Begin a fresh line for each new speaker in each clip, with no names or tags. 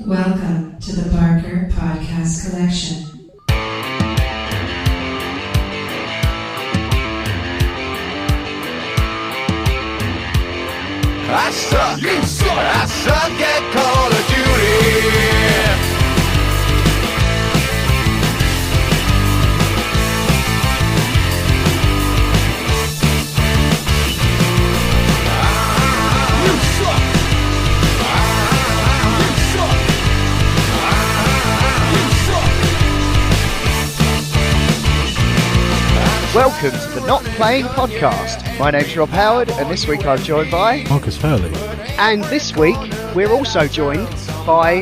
Welcome to the Barker Podcast Collection.
I suck, you suck, I suck at Call of Duty. You suck. You suck. You suck.
Welcome to the Not Playing Podcast. My name's Rob Howard, and this week I'm joined by
Marcus Fairley.
And this week we're also joined by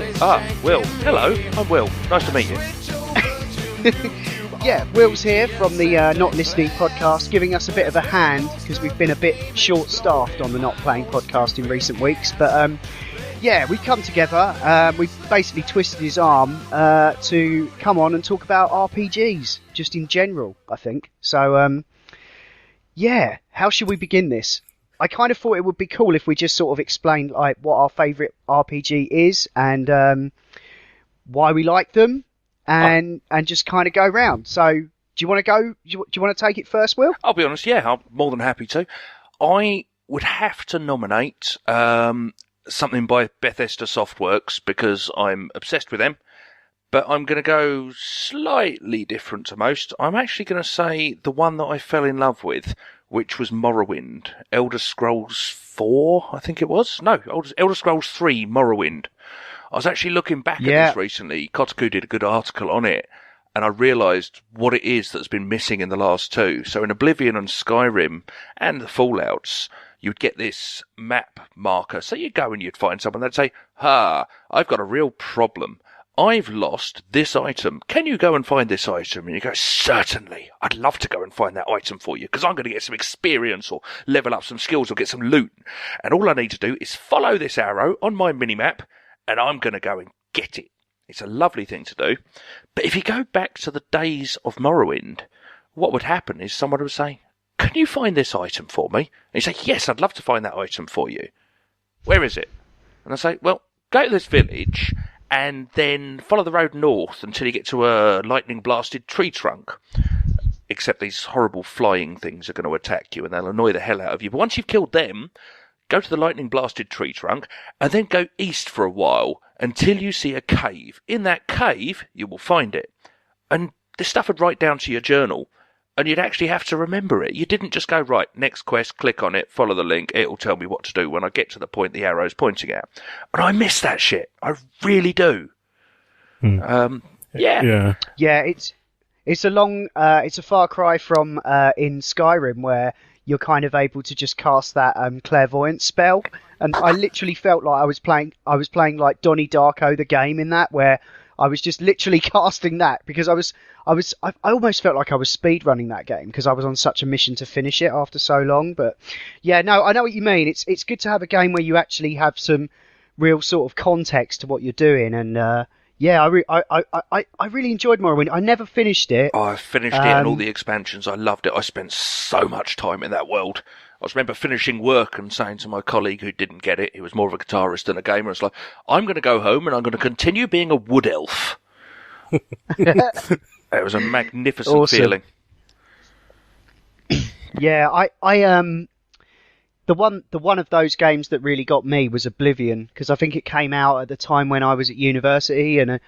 Will. Hello, I'm Will. Nice to meet you.
Will's here from the Not Listening Podcast, giving us a bit of a hand because we've been a bit short-staffed on the Not Playing Podcast in recent weeks. But we've come together. We've basically twisted his arm to come on and talk about RPGs, just in general, I think. So, how should we begin this? I kind of thought it would be cool if we just sort of explained like what our favourite RPG is and why we like them, and just kind of go round. So, do you want to go? Do you want to take it first, Will?
I'll be honest, I'm more than happy to. I would have to nominate something by Bethesda Softworks because I'm obsessed with them. But I'm going to go slightly different to most. I'm actually going to say the one that I fell in love with, which was Morrowind. Elder Scrolls 4, I think it was. No, Elder Scrolls 3, Morrowind. I was actually looking back at this recently. Kotaku did a good article on it, and I realised what it is that's been missing in the last two. So in Oblivion and Skyrim and the Fallouts, you'd get this map marker. So you'd go and you'd find someone, they'd say, I've got a real problem. I've lost this item. Can you go and find this item? And you go, certainly. I'd love to go and find that item for you because I'm going to get some experience or level up some skills or get some loot. And all I need to do is follow this arrow on my minimap and I'm going to go and get it. It's a lovely thing to do. But if you go back to the days of Morrowind, what would happen is someone would say, can you find this item for me? And you say, yes, I'd love to find that item for you. Where is it? And I say, well, go to this village and then follow the road north until you get to a lightning-blasted tree trunk. Except these horrible flying things are going to attack you and they'll annoy the hell out of you. But once you've killed them, go to the lightning-blasted tree trunk and then go east for a while until you see a cave. In that cave, you will find it. And this stuff would write down to your journal. And you'd actually have to remember it. You didn't just go, right, next quest, click on it, follow the link, it'll tell me what to do when I get to the point the arrow's pointing at. And I miss that shit. I really do.
Yeah, it's a far cry from in Skyrim where you're kind of able to just cast that clairvoyance spell. And I literally felt like I was playing like Donnie Darko the game in that, where I was just literally casting that because I almost felt like I was speed running that game because I was on such a mission to finish it after so long. But I know what you mean. It's good to have a game where you actually have some real sort of context to what you're doing. And I really enjoyed Morrowind. I never finished it.
Oh, I finished it and all the expansions. I loved it. I spent so much time in that world. I remember finishing work and saying to my colleague who didn't get it, he was more of a guitarist than a gamer, it's like, I'm going to go home and I'm going to continue being a wood elf. It was a magnificent feeling.
Yeah, the one of those games that really got me was Oblivion, because I think it came out at the time when I was at university, and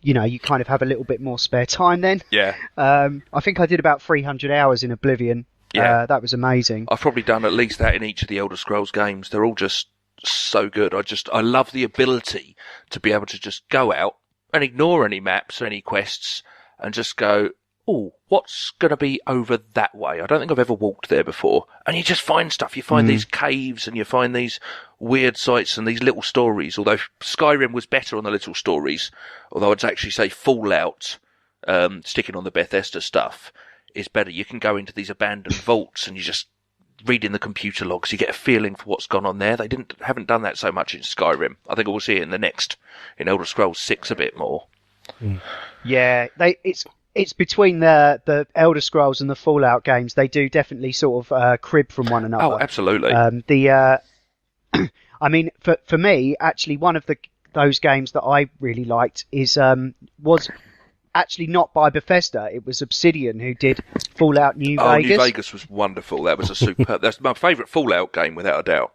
you kind of have a little bit more spare time then.
Yeah.
I think I did about 300 hours in Oblivion. Yeah. That was amazing.
I've probably done at least that in each of the Elder Scrolls games. They're all just so good. I love the ability to be able to just go out and ignore any maps or any quests and just go, oh, what's going to be over that way? I don't think I've ever walked there before. And you just find stuff. You find these caves and you find these weird sites and these little stories. Although Skyrim was better on the little stories, although I'd actually say Fallout, sticking on the Bethesda stuff, is better. You can go into these abandoned vaults and you just read in the computer logs. You get a feeling for what's gone on there. They haven't done that so much in Skyrim. I think we'll see it in Elder Scrolls 6 a bit more.
Yeah, it's between the Elder Scrolls and the Fallout games. They do definitely sort of crib from one another.
Oh, absolutely.
I mean, for me, actually, one of the those games that I really liked was actually not by Bethesda. It was Obsidian who did Fallout New Vegas.
New Vegas was wonderful. That was a superb. That's my favourite Fallout game, without a doubt.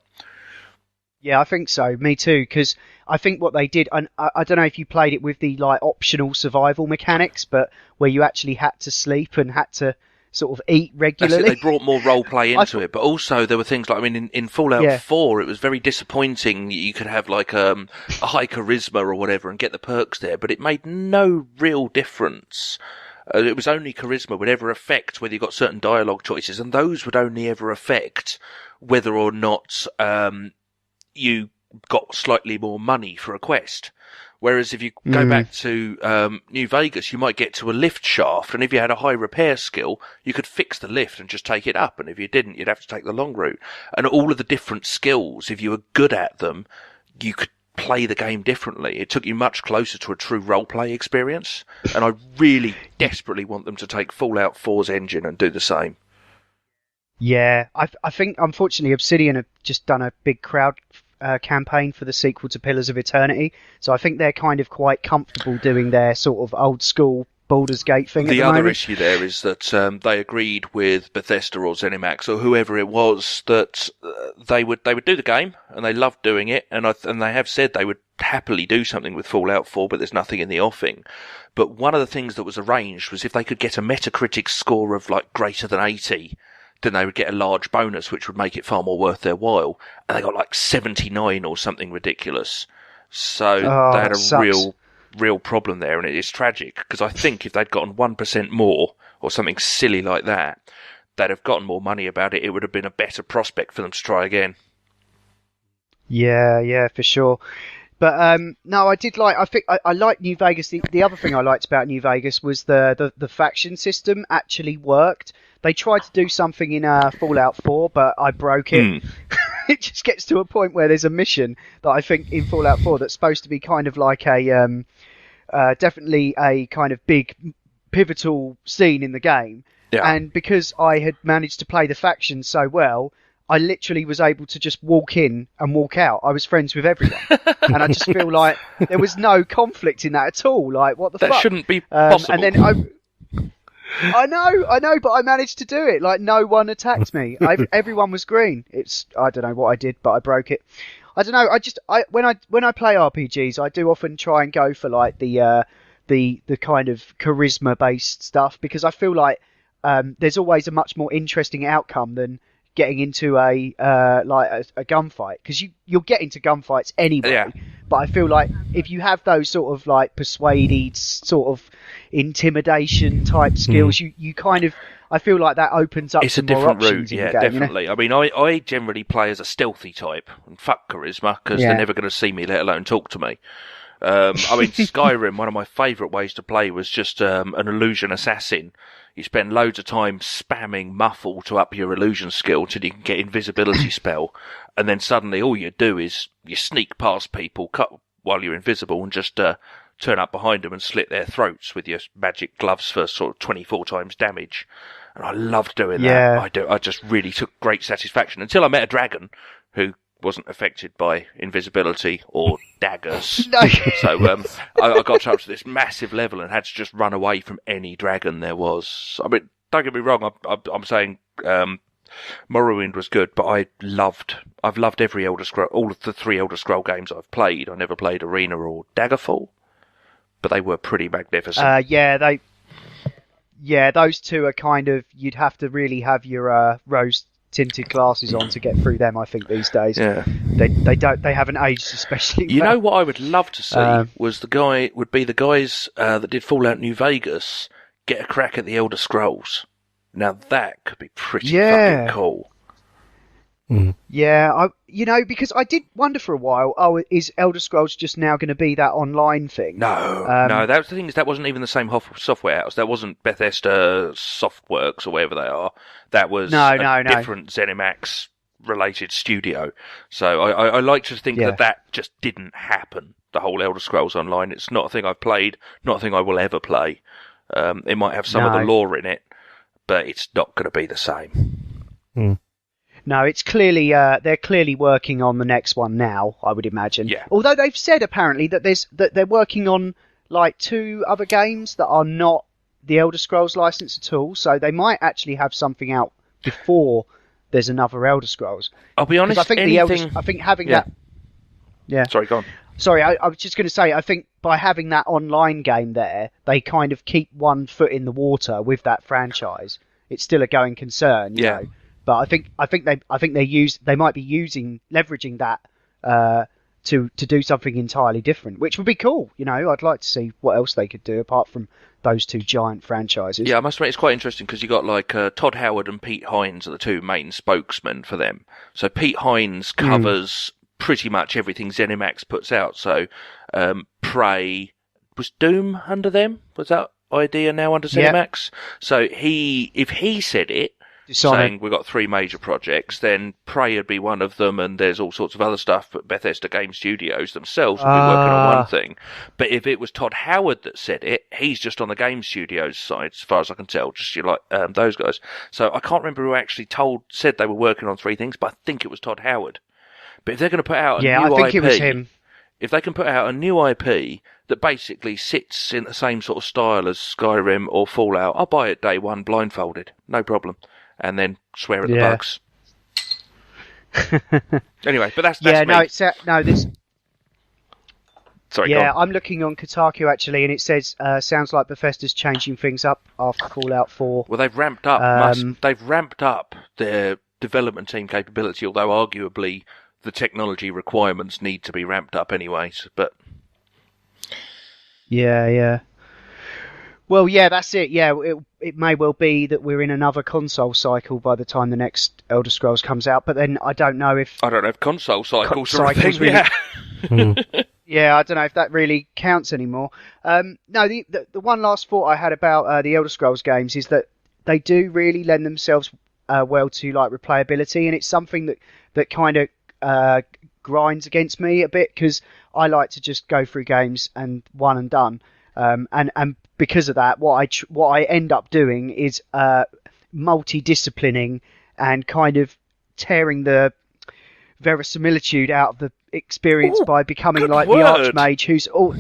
Yeah, I think so. Me too. Because I think what they did, and I don't know if you played it with the optional survival mechanics, but where you actually had to sleep and had to sort of eat regularly.
They brought more role play into it, but also there were things like, in Fallout 4, it was very disappointing. You could have a high charisma or whatever and get the perks there, but it made no real difference. It was only charisma would ever affect whether you got certain dialogue choices, and those would only ever affect whether or not you got slightly more money for a quest. Whereas if you go back to New Vegas, you might get to a lift shaft, and if you had a high repair skill, you could fix the lift and just take it up, and if you didn't, you'd have to take the long route. And all of the different skills, if you were good at them, you could play the game differently. It took you much closer to a true role-play experience, and I really desperately want them to take Fallout 4's engine and do the same.
Yeah, I think, unfortunately, Obsidian have just done a big crowd campaign for the sequel to Pillars of Eternity, so I think they're kind of quite comfortable doing their sort of old school Baldur's Gate thing.
The other issue there is that they agreed with Bethesda or ZeniMax or whoever it was that they would do the game, and they loved doing it, and they have said they would happily do something with Fallout 4, but there's nothing in the offing. But one of the things that was arranged was if they could get a Metacritic score of greater than 80, then they would get a large bonus, which would make it far more worth their while. And they got 79 or something ridiculous. So they had a real problem there, and it is tragic, because I think if they'd gotten 1% more, or something silly like that, they'd have gotten more money about it. It would have been a better prospect for them to try again.
Yeah, for sure. But no, I did I think I liked New Vegas. The other thing I liked about New Vegas was the faction system actually worked. They tried to do something in Fallout 4, but I broke it. It just gets to a point where there's a mission that I think in Fallout 4 that's supposed to be kind of like a definitely a kind of big pivotal scene in the game. Yeah. And because I had managed to play the faction so well, I literally was able to just walk in and walk out. I was friends with everyone. And I just feel like there was no conflict in that at all. What the fuck?
That shouldn't be possible.
And then I know, but I managed to do it. No one attacked me. Everyone was green. I don't know what I did, but I broke it. I don't know. When I play RPGs, I do often try and go for the kind of charisma based stuff, because I feel like there's always a much more interesting outcome than getting into a gunfight, because you'll get into gunfights anyway. Yeah. But I feel like if you have those sort of persuaded, sort of intimidation type skills, you kind of, I feel like that opens up.
It's a different route, yeah, game, definitely. You know? I generally play as a stealthy type, and fuck charisma, because they're never going to see me, let alone talk to me. Skyrim, one of my favourite ways to play was just an illusion assassin. You spend loads of time spamming muffle to up your illusion skill till you can get invisibility spell, and then suddenly all you do is you sneak past people, cut while you're invisible, and just turn up behind them and slit their throats with your magic gloves for sort of 24 times damage. And I loved doing that. I just really took great satisfaction until I met a dragon who wasn't affected by invisibility or daggers. No. So I got up to this massive level and had to just run away from any dragon there was. I mean, don't get me wrong, I'm saying Morrowind was good, but I've loved every Elder Scroll, all of the 3 Elder Scroll games I've played. I never played Arena or Daggerfall, but they were pretty magnificent.
Those two are kind of, you'd have to really have your rose tinted glasses on to get through them, I think, these days.
Yeah.
They haven't aged especially well.
You know what I would love to see was the guys that did Fallout New Vegas get a crack at the Elder Scrolls. Now that could be pretty fucking cool.
Yeah, because I did wonder for a while, is Elder Scrolls just now going to be that online thing?
No, that was the thing, is that wasn't even the same software house. That wasn't Bethesda Softworks or whatever they are. That was a different ZeniMax related studio. So I like to think that just didn't happen, the whole Elder Scrolls Online. It's not a thing I've played, not a thing I will ever play. It might have some of the lore in it, but it's not going to be the same.
No, it's clearly they're clearly working on the next one now, I would imagine.
Yeah.
Although they've said apparently that they're working on like 2 other games that are not the Elder Scrolls license at all, so they might actually have something out before there's another Elder Scrolls.
I'll be honest,
I think I think having
Yeah.
that. Yeah.
Sorry, go on.
Sorry, I was just going to say, I think by having that online game there, they kind of keep one foot in the water with that franchise. It's still a going concern, you know. But I think they might be leveraging that to do something entirely different, which would be cool. You know, I'd like to see what else they could do apart from those 2 giant franchises.
Yeah, I must admit it's quite interesting because you got like Todd Howard and Pete Hines are the 2 main spokesmen for them. So Pete Hines covers pretty much everything ZeniMax puts out. So Prey, was Doom under them? Was that idea now under ZeniMax? So if he said it, saying we've got 3 major projects, then Prey would be one of them, and there's all sorts of other stuff, but Bethesda Game Studios themselves would be working on one thing. But if it was Todd Howard that said it, he's just on the Game Studios side, as far as I can tell, just those guys. So I can't remember who actually said they were working on 3 things, but I think it was Todd Howard. But if they're going to put out a new IP...
I think it was him.
If they can put out a new IP that basically sits in the same sort of style as Skyrim or Fallout, I'll buy it day one blindfolded, no problem. And then swear at the bugs. Anyway, but that's me.
This.
Sorry,
yeah, I'm looking on Kotaku actually, and it says sounds like Bethesda's changing things up after Fallout 4.
Well, they've ramped up. They've ramped up their development team capability, although arguably the technology requirements need to be ramped up anyway. But
yeah. Well, yeah, that's it. Yeah, it may well be that we're in another console cycle by the time the next Elder Scrolls comes out. But then I don't know if
console cycles are a thing.
Really, yeah, I don't know if that really counts anymore. No, the one last thought I had about the Elder Scrolls games is that they do really lend themselves well to like replayability, and it's something that kind of grinds against me a bit because I like to just go through games and one and done. And because of that, what I end up doing is multidisciplining and kind of tearing the verisimilitude out of the experience by becoming like the Archmage who's all...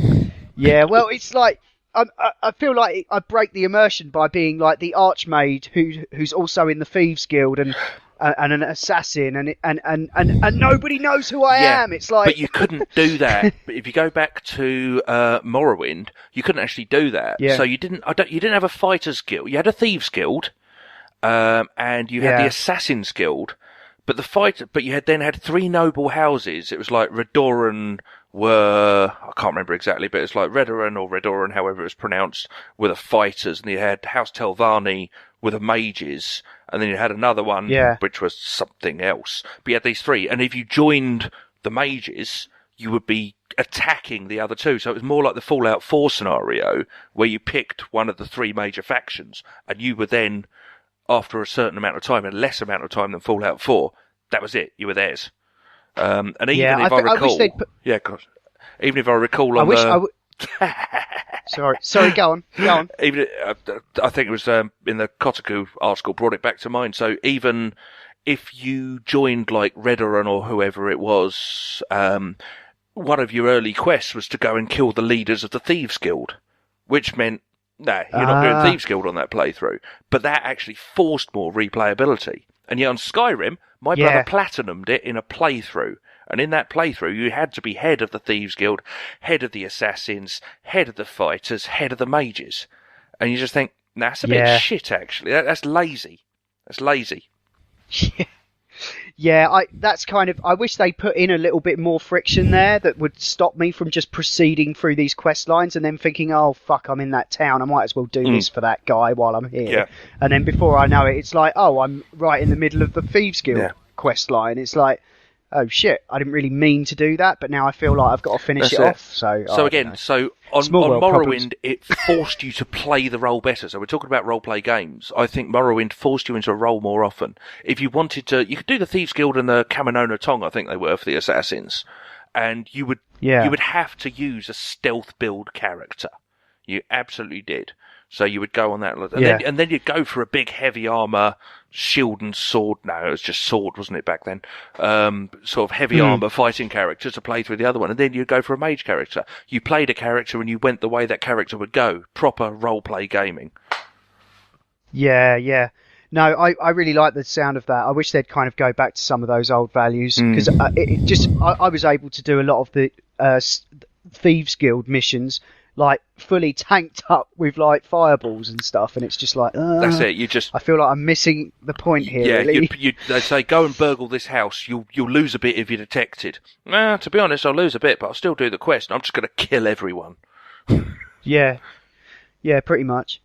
Yeah, well, it's like... I feel like I break the immersion by being like the Archmage who's also in the Thieves Guild and an assassin and nobody knows who I am. It's like,
but you couldn't do that. But if you go back to Morrowind, you couldn't actually do that. Yeah. So you didn't have a fighters guild. You had a thieves guild, and you had the assassins guild. But you had 3 noble houses. It was like Redoran I can't remember exactly, but it's like Redoran or Redoran, however it was pronounced, were the fighters, and you had House Telvanni with the mages, and then you had another one which was something else. But you had these 3, and if you joined the mages, you would be attacking the other 2. So it was more like the Fallout 4 scenario, where you picked one of the 3 major factions, and you were then, after a certain amount of time, a less amount of time than Fallout 4, that was it. You were theirs. And even if I recall... even if I recall
Sorry, go on.
Even I think it was in the Kotaku article brought it back to mind. So even if you joined like Redoran or whoever it was, one of your early quests was to go and kill the leaders of the Thieves Guild, which meant you're not doing Thieves Guild on that playthrough. But that actually forced more replayability. And yet on Skyrim, my brother platinumed it in a playthrough. And in that playthrough, you had to be head of the Thieves Guild, head of the Assassins, head of the Fighters, head of the Mages. And you just think, that's a bit shit, actually. That's lazy. That's lazy.
Yeah, that's kind of... I wish they put in a little bit more friction there that would stop me from just proceeding through these quest lines and then thinking, oh, fuck, I'm in that town. I might as well do this for that guy while I'm here. Yeah. And then before I know it, it's like, oh, I'm right in the middle of the Thieves Guild quest line. It's like... oh shit, I didn't really mean to do that, but now I feel like I've got to finish it off. So
again, on Morrowind, it forced you to play the role better. So we're talking about role-play games. I think Morrowind forced you into a role more often. If you wanted to, you could do the Thieves Guild and the Kaminona Tong, I think they were, for the Assassins. And you would have to use a stealth build character. You absolutely did. So you would go on that,
Yeah.
and then you'd go for a big heavy armor shield and sword. No, it was just sword, wasn't it, back then? Sort of heavy armor fighting character to play through the other one, and then you'd go for a mage character. You played a character and you went the way that character would go. Proper role-play gaming.
Yeah. No, I really like the sound of that. I wish they'd kind of go back to some of those old values, because I was able to do a lot of the Thieves Guild missions, like fully tanked up with like fireballs and stuff, and it's just like
That's it.
I feel like I'm missing the point here.
Yeah,
really.
they say go and burgle this house. You'll lose a bit if you're detected. To be honest, I'll lose a bit, but I'll still do the quest. I'm just going to kill everyone.
Yeah, pretty much.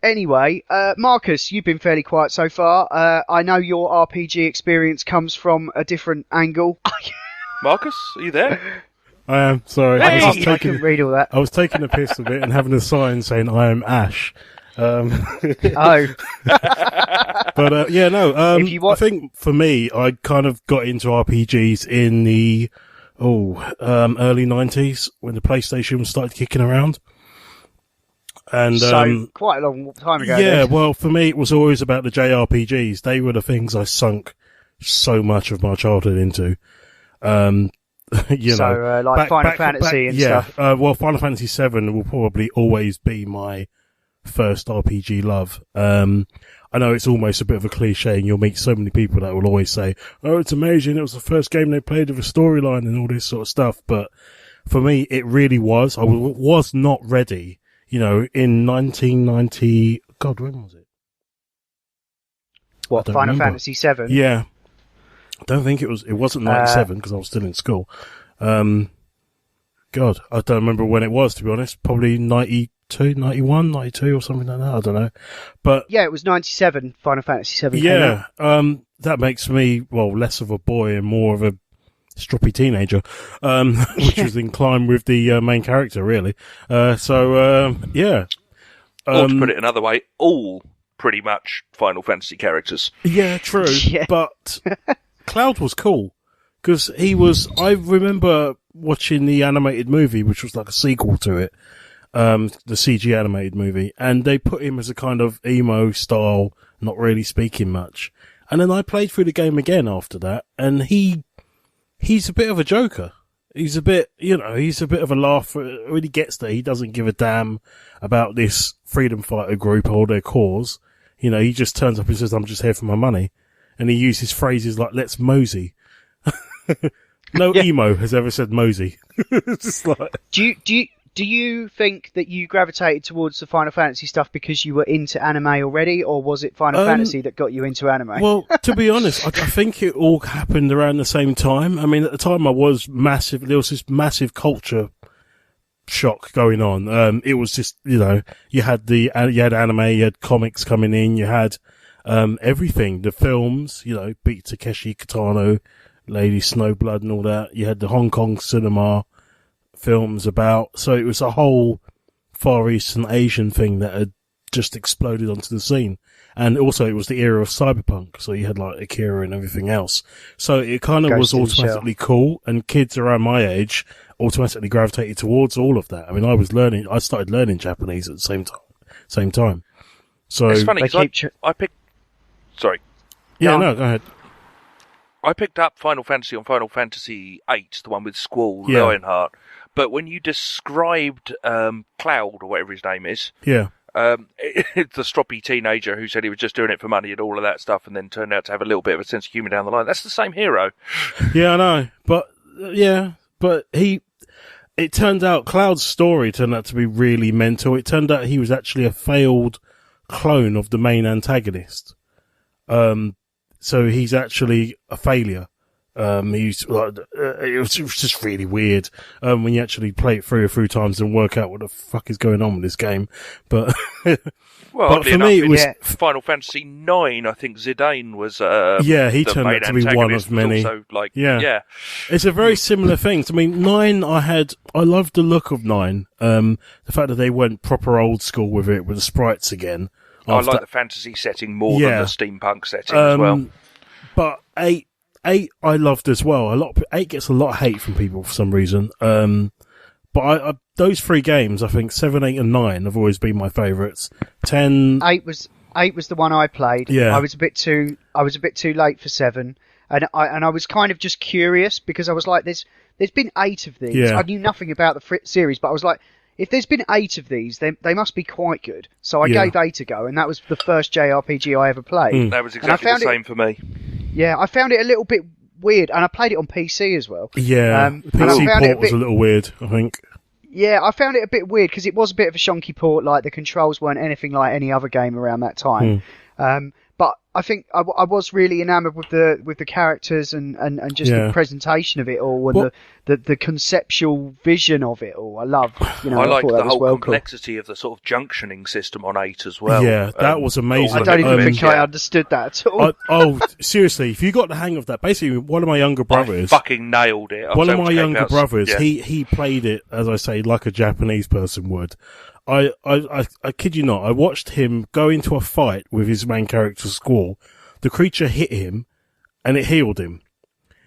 Anyway, Marcus, you've been fairly quiet so far. I know your RPG experience comes from a different angle.
Marcus, are you there?
I am, sorry.
Hey!
I couldn't read all that.
I was taking a piss a bit and having a sign saying I am Ash.
Oh.
But
If you want-
I think for me, I kind of got into RPGs in the early 90s when the PlayStation started kicking around. And
So, quite a long time ago.
yeah,
then.
well, for me, it was always about the JRPGs. They were the things I sunk so much of my childhood into.
Like Final Fantasy and stuff.
Well, Final Fantasy VII will probably always be my first RPG love. I know it's almost a bit of a cliche, and you'll meet so many people that will always say, "Oh, it's amazing! It was the first game they played with a storyline and all this sort of stuff." But for me, it really was. I was not ready. In 1990, God, when was it?
What,
don't
Final
remember.
Fantasy VII?
Yeah. I don't think it wasn't 97 because I was still in school. God, I don't remember when it was, to be honest. Probably 92, 91, 92 or something like that. I don't know. But
Yeah, it was 97, Final Fantasy VII. came out.
yeah, that makes me, less of a boy and more of a stroppy teenager, which was inclined with the main character, really. Yeah.
Or to put it another way, all pretty much Final Fantasy characters.
Yeah, true.
Yeah.
But Cloud was cool because I remember watching the animated movie, which was like a sequel to it, the CG animated movie, and they put him as a kind of emo style, not really speaking much. And then I played through the game again after that, and he's a bit of a joker. He's a bit of a laugh when he gets there. He doesn't give a damn about this freedom fighter group or their cause. He just turns up and says, "I'm just here for my money." And he uses phrases like, "Let's mosey." No emo has ever said mosey. It's just like...
Do you think that you gravitated towards the Final Fantasy stuff because you were into anime already, or was it Final Fantasy that got you into anime?
Well, to be honest, I think it all happened around the same time. I mean, at the time I was there was this massive culture shock going on. It was just, you had anime, you had comics coming in, you had, everything, the films, Beat Takeshi Kitano, Lady Snowblood and all that. You had the Hong Kong cinema films about, so it was a whole Far Eastern Asian thing that had just exploded onto the scene. And also it was the era of cyberpunk, so you had like Akira and everything else. So it kind of was automatically cool, and kids around my age automatically gravitated towards all of that. I mean, I started learning Japanese at the same time. So
It's funny because I picked... Sorry.
Yeah, no, go ahead.
I picked up Final Fantasy on Final Fantasy VIII, the one with Squall,
Yeah.
Lionheart. But when you described Cloud, or whatever his name is,
Yeah.
the stroppy teenager who said he was just doing it for money and all of that stuff, and then turned out to have a little bit of a sense of humour down the line, that's the same hero.
Yeah, I know. But it turned out Cloud's story turned out to be really mental. It turned out he was actually a failed clone of the main antagonist. So he's actually a failure. It was just really weird, when you actually play it through a few times and work out what the fuck is going on with this game. But,
Well,
but
oddly
for
enough,
me, it was,
Final Fantasy IX, I think Zidane was,
he
the
turned
main
out to be one
antagonist,
of many.
also,
Yeah. It's a very similar thing. I mean, 9, I loved the look of 9. The fact that they went proper old school with it, with the sprites again.
I like the fantasy setting more than the steampunk setting as well.
But 8 I loved as well. 8 gets a lot of hate from people for some reason. But But I those 3 games, I think 7, 8, and 9 have always been my favourites. 10,
8 was the one I played.
Yeah.
I was a bit too late for 7, and I was kind of just curious because I was like, there's been 8 of these.
Yeah.
I knew nothing about the series, but I was like, if there's been 8 of these, then they must be quite good. So I gave 8 a go, and that was the first JRPG I ever played.
That was exactly the same for me.
Yeah, I found it a little bit weird, and I played it on PC as well.
yeah,
and
the
I
PC
found it
port was a little weird, I think.
Yeah, I found it a bit weird because it was a bit of a shonky port. Like the controls weren't anything like any other game around that time. But I think I was really enamoured with the characters and just the presentation of it all and the conceptual vision of it all. I love,
I like
thought
the
that was
whole
well
complexity of the sort of junctioning system on 8 as well.
Yeah, that was amazing.
I don't even think I
yeah.
understood that at all.
Seriously, if you got the hang of that, basically one of my younger brothers,
I fucking nailed it.
one of my younger brothers,
yeah.
he played it, as I say, like a Japanese person would. I kid you not, I watched him go into a fight with his main character Squall. The creature hit him, and it healed him.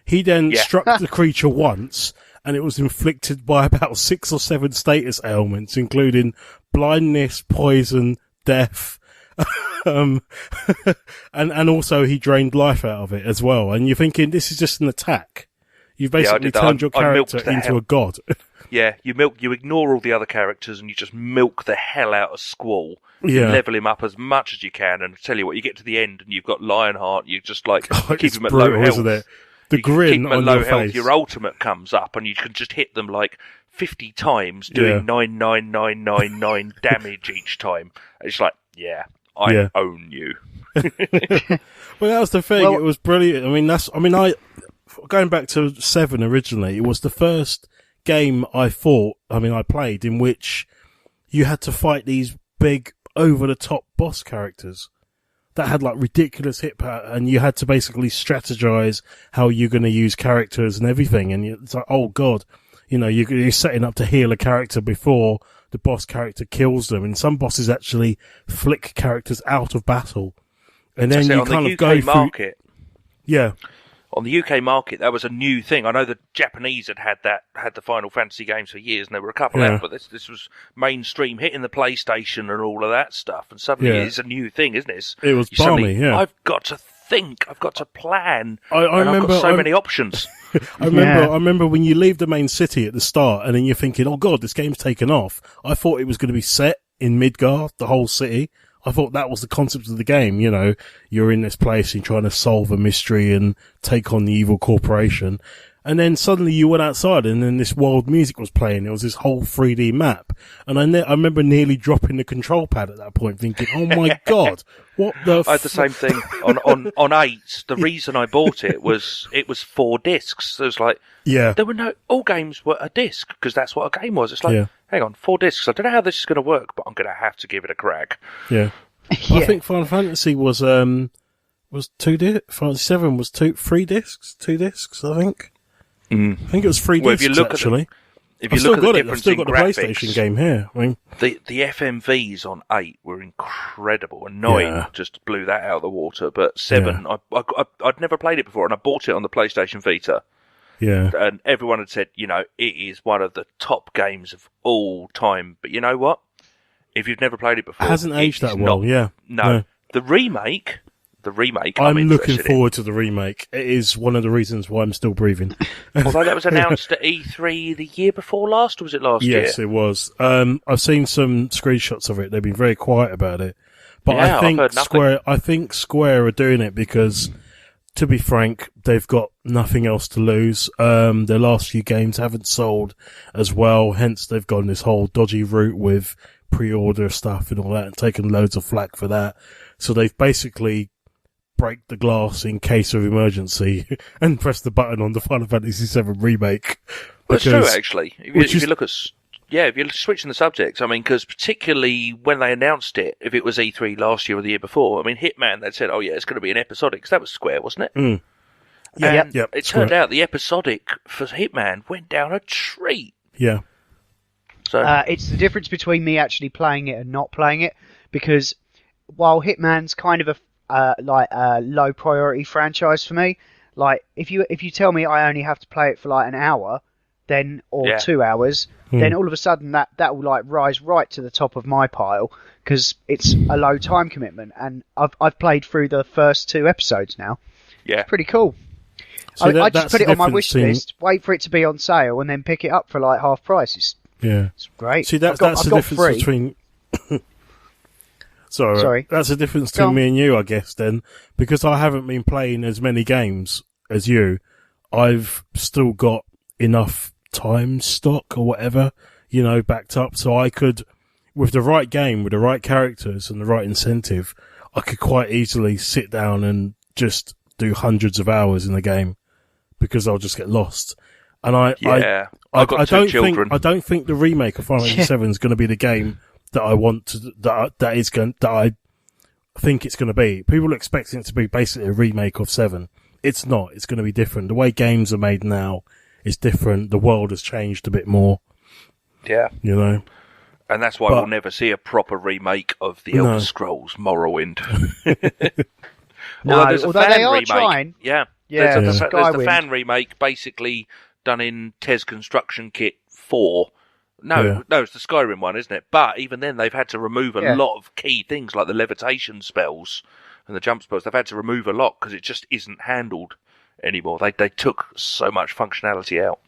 He then struck the creature once, and it was inflicted by about 6 or 7 status ailments, including blindness, poison, death, and also he drained life out of it as well. And you're thinking, this is just an attack. You've basically turned your character into a god.
Yeah, you ignore all the other characters and you just milk the hell out of Squall. You
Yeah.
level him up as much as you can, and I tell you what, you get to the end and you've got Lionheart, you just like keep
It's
him at
brutal,
low health.
isn't it? The
You
grin
keep him at
on
low
your
health,
face.
your ultimate comes up and you can just hit them like 50 times, doing 99999 damage each time. It's like, I own you.
Well, that was the thing. It was brilliant. I going back to 7 originally, it was the first game I played in which you had to fight these big, over-the-top boss characters that had like ridiculous hit power, and you had to basically strategize how you're going to use characters and everything. And it's like, oh god, you're setting up to heal a character before the boss character kills them, and some bosses actually flick characters out of battle, and then you kind of go through. Yeah.
On the UK market, that was a new thing. I know the Japanese had the Final Fantasy games for years, and there were a couple out, but this was mainstream, hitting the PlayStation and all of that stuff. And suddenly it's a new thing, isn't it?
It was balmy, yeah.
I've got to think, I've got to plan,
I remember,
I've got so many options.
I remember when you leave the main city at the start, and then you're thinking, oh god, this game's taken off. I thought it was going to be set in Midgar, the whole city. I thought that was the concept of the game, you're in this place and you're trying to solve a mystery and take on the evil corporation. And then suddenly you went outside and then this wild music was playing. It was this whole 3D map. And I remember nearly dropping the control pad at that point thinking, oh my god, what the
I had the same thing on 8. The reason I bought it was 4 discs. So it was like, there were all games were a disc because that's what a game was. It's like, hang on, 4 discs. I don't know how this is going to work, but I'm going to have to give it a crack.
Yeah. I think Final Fantasy was 2 discs. Fantasy 7 was 3 discs, 2 discs, I think. I think it was 3 discs,
if you look
actually.
If you look at the difference
I've still got
in
the
graphics,
PlayStation game here.
the FMVs on 8 were incredible, and 9 just blew that out of the water. But 7, I'd never played it before, and I bought it on the PlayStation Vita.
Yeah.
And everyone had said, it is one of the top games of all time. But you know what? If you've never played it before,
it hasn't aged that well. No.
The remake.
I'm looking forward to the remake. It is one of the reasons why I'm still breathing.
Although that was announced at E3 the year before last, or was it last year?
Yes, it was. I've seen some screenshots of it. They've been very quiet about it. But
I've heard nothing.
I think Square are doing it because, to be frank, they've got nothing else to lose. Their last few games haven't sold as well, hence they've gone this whole dodgy route with pre-order stuff and all that, and taken loads of flack for that. So they've basically break the glass in case of emergency and press the button on the Final Fantasy VII remake.
Well, it's true, actually. If you look at, if you're switching the subjects, because particularly when they announced it, if it was E3 last year or the year before, Hitman, they said, it's going to be an episodic, 'cause that was Square, wasn't it?
Yeah,
it turned out the episodic for Hitman went down a treat.
Yeah.
So
it's the difference between me actually playing it and not playing it, because while Hitman's kind of a low priority franchise for me. Like if you tell me I only have to play it for like an hour, then or
Yeah.
2 hours, then all of a sudden that will like rise right to the top of my pile because it's a low time commitment, and I've played through the first 2 episodes now.
Yeah.
Pretty cool.
So
I
that's
just put
the
it on my
difference
wish
between-
list, wait for it to be on sale, and then pick it up for like half price.
Yeah.
It's great.
See, that's
I've
the
got
difference
3.
between. Sorry, that's the difference
Go
between
on.
me and you, I guess. Then, because I haven't been playing as many games as you, I've still got enough time stock or whatever, backed up, so I could, with the right game, with the right characters and the right incentive, I could quite easily sit down and just do hundreds of hours in the game because I'll just get lost. And
I've got 2 children.
I don't think the remake of Final Fantasy VII is going to be the game that I want to. That I think it's going to be. People are expecting it to be basically a remake of 7. It's not. It's going to be different. The way games are made now is different. The world has changed a bit more.
Yeah.
And
that's why we'll never see a proper remake of the Elder Scrolls Morrowind.
No,
there's a
although
fan
they are
remake.
trying.
Yeah.
Yeah,
there's the
Skyward.
fan remake basically done in TES Construction Kit 4. No, it's the Skyrim one, isn't it? But even then, they've had to remove a lot of key things like the levitation spells and the jump spells. They've had to remove a lot because it just isn't handled anymore. They took so much functionality out.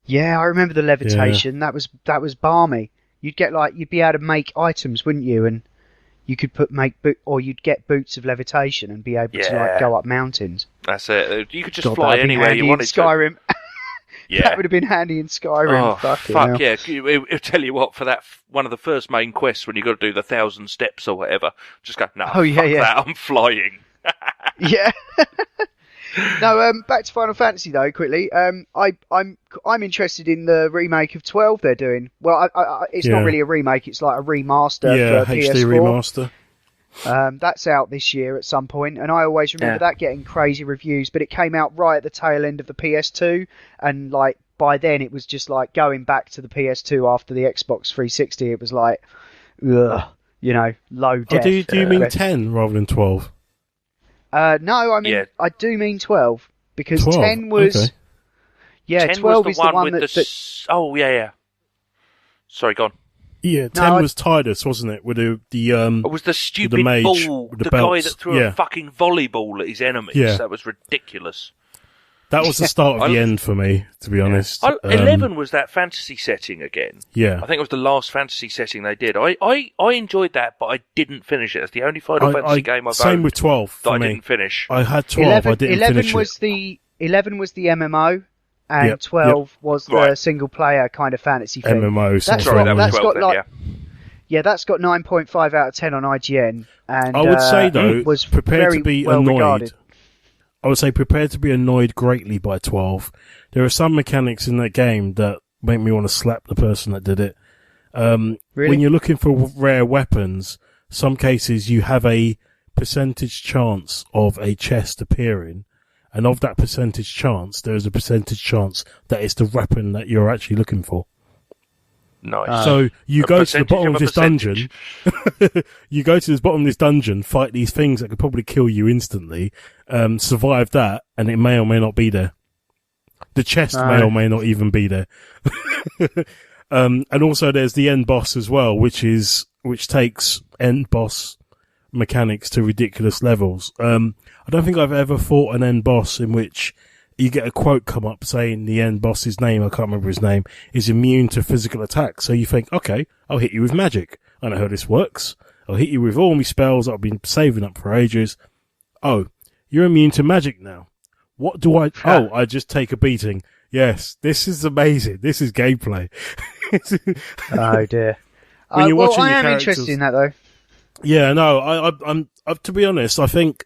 Yeah, I remember the levitation. That was balmy. You'd be able to make items, wouldn't you? And you could you'd get boots of levitation and be able to like go up mountains.
That's it. You could just
God,
fly
that'd be
anywhere you
handy
wanted
in Skyrim.
Yeah.
That would have been handy in Skyrim.
Oh,
Fucking
fuck
hell.
yeah. I'll tell you what, for that, one of the first main quests when you got to do the 1,000 steps or whatever, just go, no, fuck that, I'm flying.
Yeah. No, back to Final Fantasy though. Quickly, I'm interested in the remake of 12 they're doing. Well, it's not really a remake; it's like a remaster for
HD
PS4.
remaster.
That's out this year at some point, and I always remember that getting crazy reviews. But it came out right at the tail end of the PS2, and like by then it was just like going back to the PS2 after the Xbox 360. It was like, ugh, low def.
Do you mean 10 rather than 12?
No, I mean I do mean 12 because
12?
10 was
10
12
was
is the one
with
that
oh yeah. Sorry, go on.
Yeah, 10 was Tidus, wasn't it? With the
it was the stupid
mage,
ball,
with the
guy
belts.
that threw a fucking volleyball at his enemies.
Yeah.
That was ridiculous.
That was the start of the end for me, to be honest.
11 was that fantasy setting again.
Yeah.
I think it was the last fantasy setting they did. I enjoyed that, but I didn't finish it. It's the only Final Fantasy game I've
same
owned
with 12
that
for
I
me.
didn't finish.
I had 12, I didn't
11
finish
was
it.
11 was the MMO, and 12 was the single player kind of fantasy thing.
MMO.
That's
Sorry, that was
that's
12
got
then,
like, yeah, that's got 9.5 out of 10 on IGN, and
I would say though,
was
prepared
very
to be
well
annoyed.
regarded.
I would say prepared to be annoyed greatly by 12. There are some mechanics in that game that make me want to slap the person that did it.
Really?
When you're looking for rare weapons, some cases you have a percentage chance of a chest appearing, and of that percentage chance, there is a percentage chance that it's the weapon that you're actually looking for.
Nice.
So you
A
go to the
percentage
bottom
of
of
a
this dungeon. You go to the bottom of this dungeon, fight these things that could probably kill you instantly, survive that, and it may or may not be there. The chest may or may not even be there. And also there's the end boss as well, which takes end boss mechanics to ridiculous levels. I don't think I've ever fought an end boss in which you get a quote come up saying the end boss's name, I can't remember his name, is immune to physical attack. So you think, okay, I'll hit you with magic. I know how this works. I'll hit you with all my spells that I've been saving up for ages. Oh, you're immune to magic now. What do I... Oh, I just take a beating. Yes, this is amazing. This is gameplay.
Oh dear.
When you're watching
I
your
am
characters-
interested in that though.
Yeah, no, I'm to be honest, I think,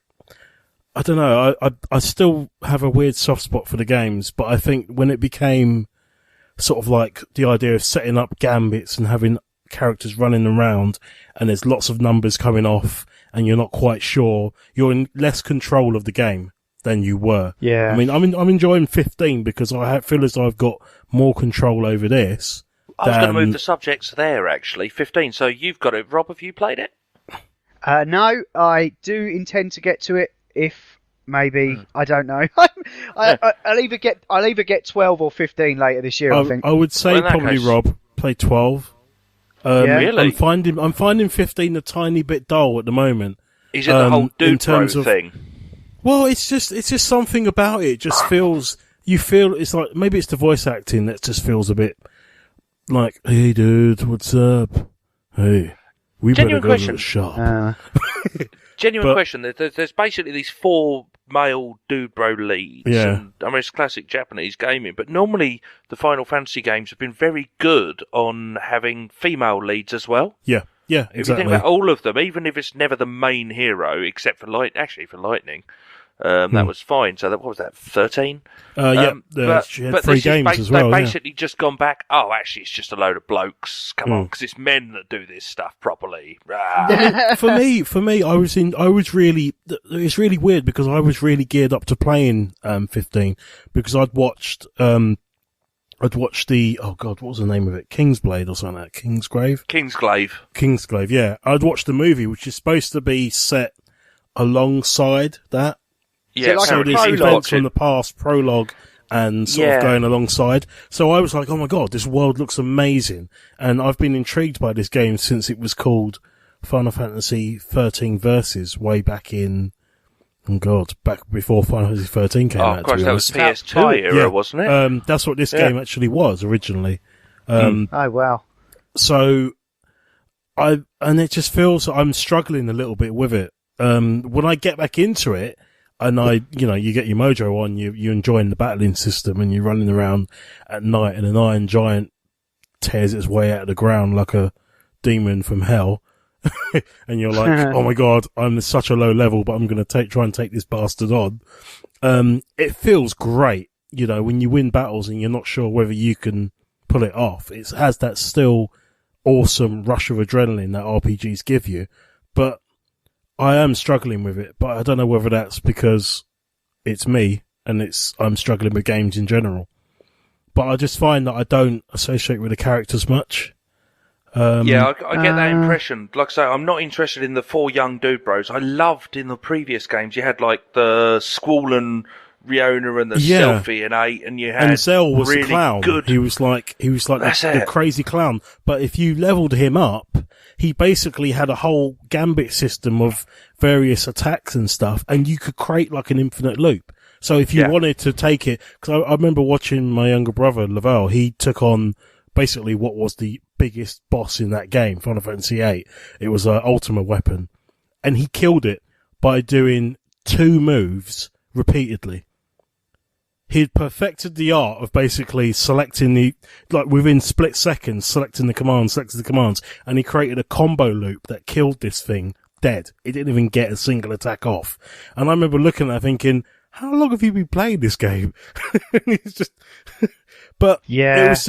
I don't know, I still have a weird soft spot for the games, but I think when it became sort of like the idea of setting up gambits and having characters running around and there's lots of numbers coming off and you're not quite sure, you're in less control of the game than you were.
Yeah.
I mean, I'm enjoying 15 because I feel as though I've got more control over this.
I was going to move the subjects there, actually. 15, so you've got it. Rob, have you played it?
No, I do intend to get to it if maybe. I don't know. I'll either get 12 or 15 later this year. I think.
I would say
Well, in that
probably
case-
Rob play 12.
Yeah.
Really?
I'm finding 15 a tiny bit dull at the moment.
Is it the whole
in
dude bro
terms of-
thing?
Well, it's just something about it. Just feels you feel it's like maybe it's the voice acting that just feels a bit like, hey dude, what's up? Hey, we
Genuine
better go
question.
to the shop.
Genuine
But-
question. There's basically these 4 male dude bro leads.
Yeah.
And, I mean, it's classic Japanese gaming, but normally the Final Fantasy games have been very good on having female leads as well.
Yeah,
If you
exactly.
think about all of them, even if it's never the main hero, except for Lightning, that was fine. So what was that, 13?
She had 3 games as well.
They've
Yeah.
basically just gone back. Oh, actually, it's just a load of blokes. Come on, because it's men that do this stuff properly. Rah.
for me, it's really weird because I was really geared up to playing 15 because I'd watched the what was the name of it? Kingsblade or something like that. Kingsglaive, yeah. I'd watched the movie which is supposed to be set alongside that.
Yeah,
like
So
a
there's
prologue?
events from the past, prologue, and sort of going alongside. So I was like, oh my god, this world looks amazing. And I've been intrigued by this game since it was called Final Fantasy 13 Versus way back in, back before Final Fantasy 13 came out.
Of course,
to be
that was
honest.
PS2 era, wasn't it?
That's what this
Yeah.
game actually was originally.
Oh wow.
So and it just feels I'm struggling a little bit with it. When I get back into it, and you get your mojo on, you're enjoying the battling system, and you're running around at night, and an iron giant tears its way out of the ground like a demon from hell, and you're like, oh my god, I'm at such a low level, but I'm going to try and take this bastard on. It feels great, when you win battles and you're not sure whether you can pull it off. It has that still awesome rush of adrenaline that RPGs give you, but I am struggling with it, but I don't know whether that's because it's me and I'm struggling with games in general. But I just find that I don't associate with the characters much.
I get that impression. Like I say, I'm not interested in the 4 young dude bros. I loved in the previous games, you had like the Squall and Riona and the Selfie and 8, and you had
and Zell was
really
the clown.
good.
He was like the crazy clown. But if you leveled him up, he basically had a whole gambit system of various attacks and stuff, and you could create like an infinite loop. So if you wanted to take it, because I remember watching my younger brother Lavelle, he took on basically what was the biggest boss in that game, Final Fantasy VIII. It was an ultimate weapon, and he killed it by doing 2 moves repeatedly. He'd perfected the art of basically selecting within split seconds, selecting the commands, and he created a combo loop that killed this thing dead. It didn't even get a single attack off. And I remember looking at that thinking, how long have you been playing this game? It's just, but
Yeah.
it was,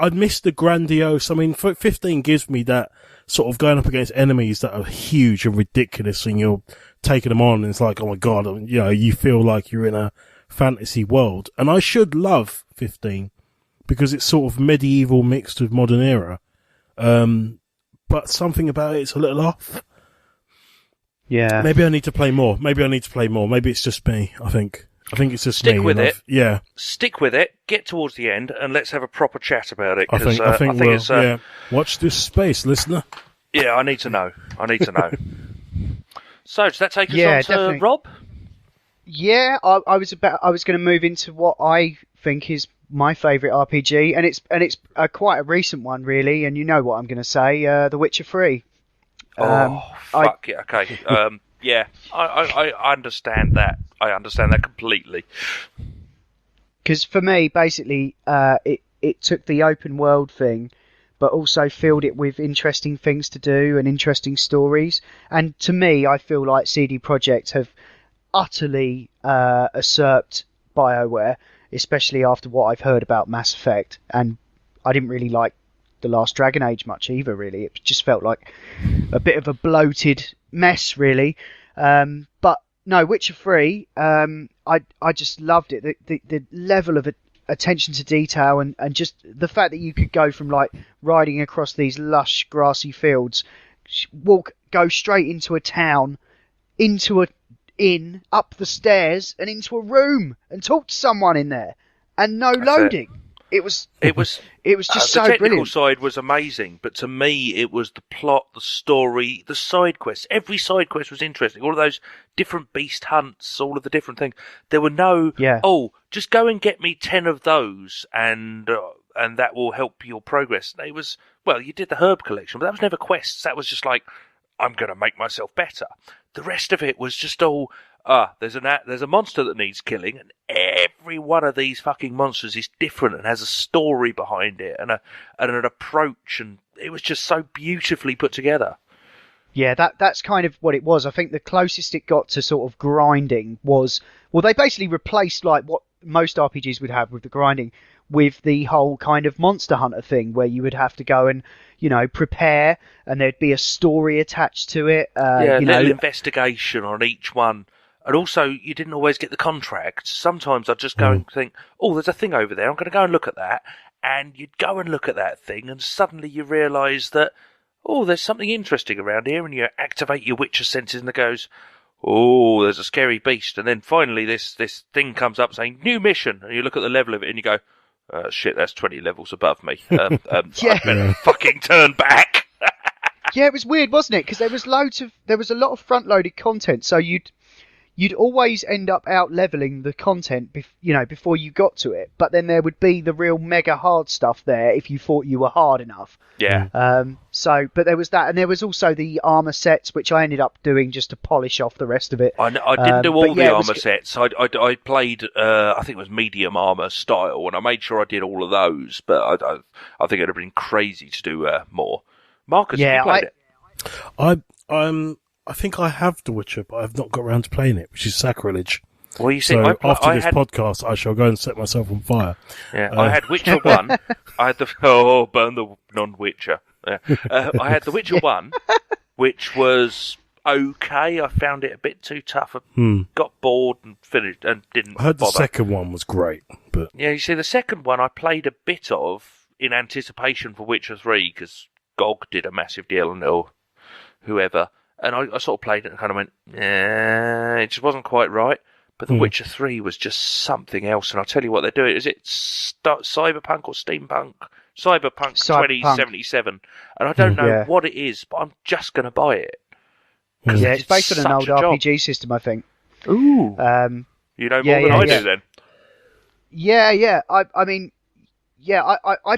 I'd missed the grandiose. I mean, 15 gives me that sort of going up against enemies that are huge and ridiculous, and you're taking them on, and it's like, oh my god, you feel like you're in a fantasy world. And I should love 15 because it's sort of medieval mixed with modern era. But something about it's a little off.
Yeah.
Maybe I need to play more. Maybe it's just me. I think it's just
Stick
me.
with
and
it.
Yeah.
Stick with it, get towards the end, and let's have a proper chat about it.
I
'cause,
think we'll,
it's,
yeah. Watch this space, listener.
I need to know. So, does that take us
Yeah,
on to
definitely.
Rob?
Yeah, I was going to move into what I think is my favourite RPG, and it's quite a recent one, really. And you know what I'm going to say, The Witcher 3.
Fuck yeah, okay. I understand that. I understand that completely.
Because for me, basically, it took the open world thing, but also filled it with interesting things to do and interesting stories. And to me, I feel like CD Projekt have utterly usurped BioWare, especially after what I've heard about Mass Effect. And I didn't really like the last Dragon Age much either, really. It just felt like a bit of a bloated mess, really. But no, Witcher 3, I just loved it. The level of attention to detail and just the fact that you could go from like riding across these lush grassy fields, go straight into a town, into up the stairs and into a room and talk to someone in there, and no loading. It was just so
the technical
brilliant.
side was amazing, but to me it was the plot, the story, the side quests. Every side quest was interesting. All of those different beast hunts, all of the different things. There were no, just go and get me 10 of those and that will help your progress. It was, well, you did the herb collection, but that was never quests. That was just like, I'm going to make myself better. The rest of it was just all, there's a monster that needs killing, and every one of these fucking monsters is different and has a story behind it and an approach, and it was just so beautifully put together.
Yeah, that's kind of what it was. I think the closest it got to sort of grinding was, well, they basically replaced like what most RPGs would have with the grinding with the whole kind of Monster Hunter thing, where you would have to go and, prepare, and there'd be a story attached to it.
Little investigation on each one. And also, you didn't always get the contracts. Sometimes I'd just go and think, oh, there's a thing over there, I'm going to go and look at that. And you'd go and look at that thing, and suddenly you realise that, oh, there's something interesting around here, and you activate your Witcher senses, and it goes, oh, there's a scary beast. And then finally this thing comes up saying, new mission, and you look at the level of it, and you go, shit, that's 20 levels above me. I better fucking turn back.
Yeah, it was weird, wasn't it? Because there was a lot of front-loaded content, so you'd always end up out-leveling the content, before you got to it. But then there would be the real mega hard stuff there if you thought you were hard enough.
Yeah.
But there was that, and there was also the armor sets, which I ended up doing just to polish off the rest of it.
I didn't do all the armor sets. I played, I think it was medium armor style, and I made sure I did all of those. But I think it'd have been crazy to do more. Marcus, have you played it?
I think I have The Witcher, but I've not got around to playing it, which is sacrilege.
Well, you see,
after this podcast, I shall go and set myself on fire.
Yeah, I had Witcher 1. I had burn the non-Witcher. Yeah. I had The Witcher 1, which was okay. I found it a bit too tough. I got bored and finished and didn't
I heard
bother.
The second one was great, but
yeah, you see, the second one I played a bit of in anticipation for Witcher 3, because GOG did a massive deal or whoever. And I sort of played it and kind of went, it just wasn't quite right. But The Witcher 3 was just something else. And I'll tell you what they're doing. Is it cyberpunk or steampunk? Cyberpunk 2077. And I don't know what it is, but I'm just going to buy it.
Yeah, it's based on an old RPG system, I think.
Ooh. You know more than I do then.
Yeah. I